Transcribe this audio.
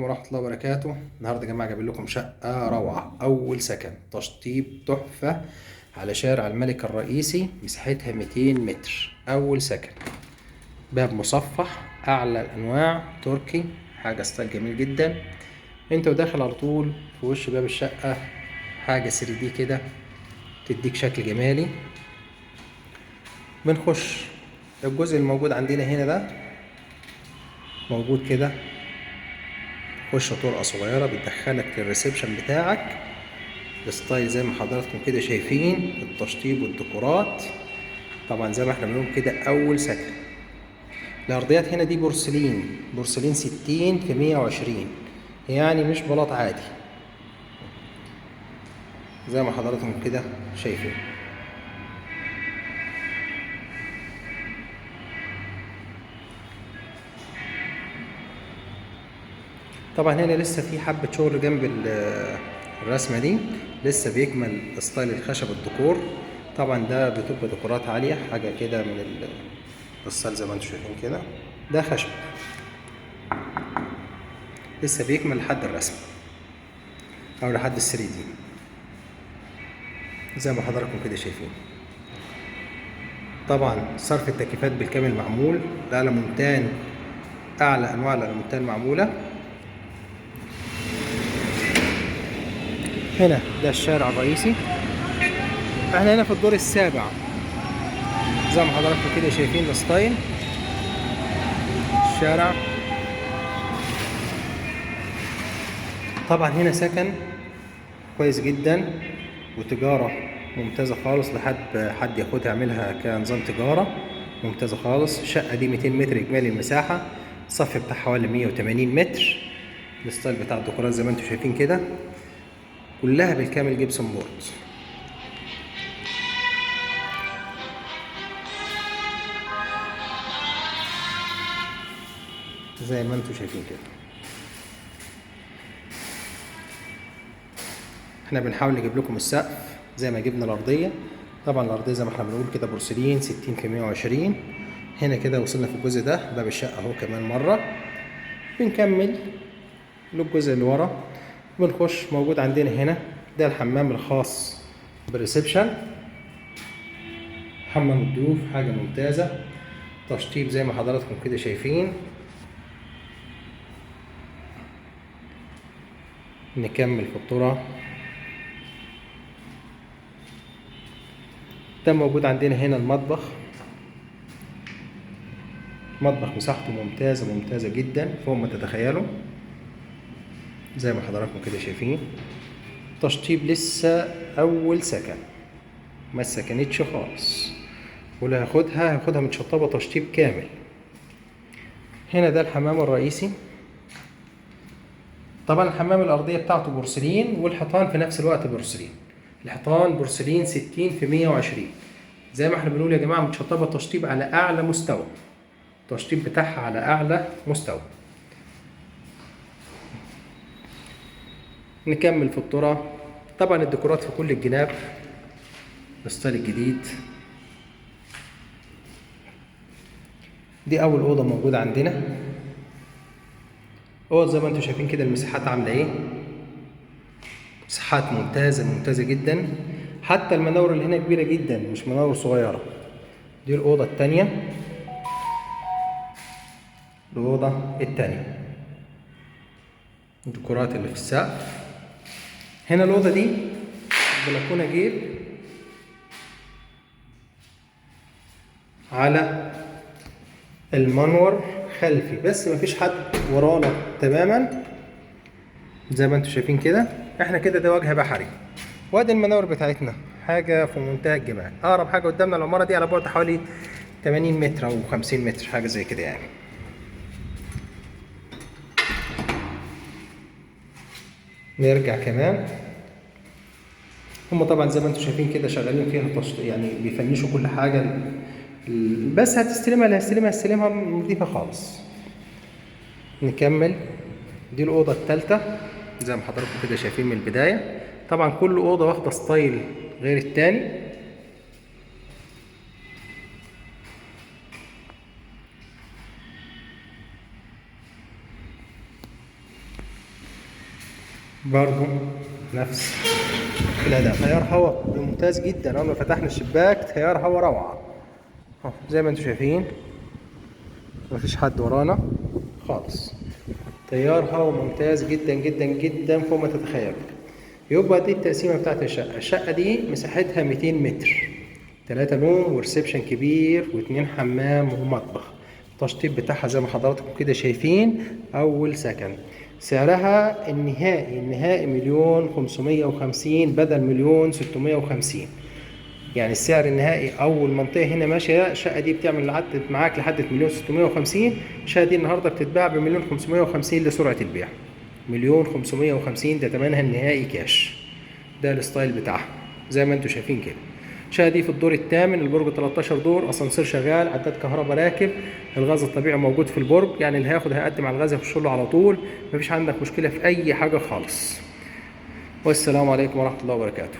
عليكم ورحمة الله وبركاته. النهارده يا جماعة جايب لكم شقة روعة، أول سكن تشطيب تحفة على شارع الملك الرئيسي، مساحتها 200 متر. أول سكن، باب مصفح أعلى الأنواع تركي، حاجة ستايل جميل جدا. أنت وداخل على طول في وش باب الشقة حاجة 3D كده تديك شكل جمالي. بنخش الجزء الموجود عندنا هنا ده موجود كده، خش طرقة صغيرة بتدخلك للريسبشن بتاعك. الستايل زي ما حضراتكم كده شايفين، التشطيب والديكورات طبعا زي ما احنا بنقول كده أول سكن. الأرضيات هنا دي بورسلين 60 في 120، يعني مش بلاط عادي زي ما حضراتكم كده شايفين. طبعا هنا لسه في حبة شغل جنب الرسمة دي، لسه بيكمل ستايل الخشب الديكور. طبعا ده بتبقى ديكورات عالية، حاجة كده من الستايل زي ما انتم شايفين كده. ده خشب لسه بيكمل لحد الرسم او لحد ال 3D زي ما حضراتكم كده شايفين. طبعا صرف التكييفات بالكامل معمول، الألمونتان اعلى انواع الألمونتان معمولة. هنا ده الشارع الرئيسي، احنا هنا في الدور السابع زي ما حضراتكم كده شايفين الستايل الشارع. طبعا هنا سكن كويس جدا وتجارة ممتازة خالص، لحد حد ياخدها يعملها كنظام تجارة ممتازة خالص. الشقة دي 200 متر إجمالي المساحة، الصف بتاعها حوالي 180 متر. الستايل بتاع الديكورات زي ما انتم شايفين كده، كلها بالكامل جبسون بورد زي ما انتم شايفين كده. احنا بنحاول نجيب لكم السقف زي ما جبنا الأرضية. طبعا الأرضية زي ما احنا بنقول كده بورسلين 60 في 120. هنا كده وصلنا في الجزء ده باب الشقة اهو كمان مرة. بنكمل للجزء اللي ورا، بنخش موجود عندنا هنا ده الحمام الخاص بالريسبشن، حمام الضيوف حاجة ممتازة، تشطيب زي ما حضراتكم كده شايفين. نكمل في الطرق. ده موجود عندنا هنا المطبخ، مطبخ مساحته ممتازة جدا فوق ما تتخيلوا زي ما حضراتكم كده شايفين. تشطيب لسه أول سكن، ما سكنتش خالص، ولا هاخدها متشطبة تشطيب كامل. هنا ده الحمام الرئيسي. طبعا الحمام الأرضية بتاعته بورسلين والحيطان في نفس الوقت بورسلين. الحيطان بورسلين 60 في 120 زي ما احنا بنقول يا جماعة، متشطبة تشطيب على أعلى مستوى، التشطيب بتاعها على أعلى مستوى. نكمل في الطرق. طبعا الديكورات في كل الجناب، الستايل الجديد. دي أول أوضة موجودة عندنا. أوضة زي ما انتم شايفين كده، المساحات عاملة إيه؟ مساحات ممتازة جدا، حتى المناور اللي هنا كبيرة جدا مش مناور صغيرة. دي الأوضة التانية، الديكورات اللي في السقف. هنا الأوضة دي بلكونة جيب على المنور خلفي، بس مفيش حد ورانا تماما زي ما انتم شايفين كده. احنا كده ده وجه بحري، وادي المناور بتاعتنا حاجة في منتهى الجمال. أقرب حاجة قدامنا العمارة دي على بعد حوالي 80 متر أو 50 متر حاجة زي كده يعني. نرجع كمان. هم طبعا زي ما انتم شايفين كده شغالين فيها يعني بيفنشوا كل حاجة، بس هتستلمها نضيفة خالص. نكمل. دي الأوضة الثالثة زي ما حضراتكم كده شايفين من البداية. طبعا كل أوضة واخدة ستايل غير التاني. برضو نفس الأداء، تيار هواء ممتاز جدا. أول ما فتحنا الشباك تيار هواء روعة أهو زي ما انتم شايفين، مفيش حد ورانا خالص. تيار هواء ممتاز جدا جدا جدا فوق ما تتخيل. يبقى دي التقسيمة بتاعت الشقة. الشقة دي مساحتها 200 متر، 3 نوم وريسبشن كبير و2 حمام ومطبخ. التشطيب بتاعها زي ما حضراتكم كده شايفين أول سكن. سعرها النهائي 1,550,000 بدل 1,650,000. يعني السعر النهائي أول منطقة هنا ماشية. الشقة دي بتعمل معاك لحد 1,650,000. الشقة دي النهاردة بتتباع ب1,550,000 لسرعة البيع. 1,550,000 ده تمنها النهائي كاش. ده الستايل بتاعها زي ما انتم شايفين كده. الشقة دي في الدور الثامن، البرج 13 دور، اسانسير شغال، عداد كهرباء راكب، الغاز الطبيعي موجود في البرج. يعني اللي هياخد هيقدم على الغاز يخش له على طول، مفيش عندك مشكلة في أي حاجة خالص. والسلام عليكم ورحمة الله وبركاته.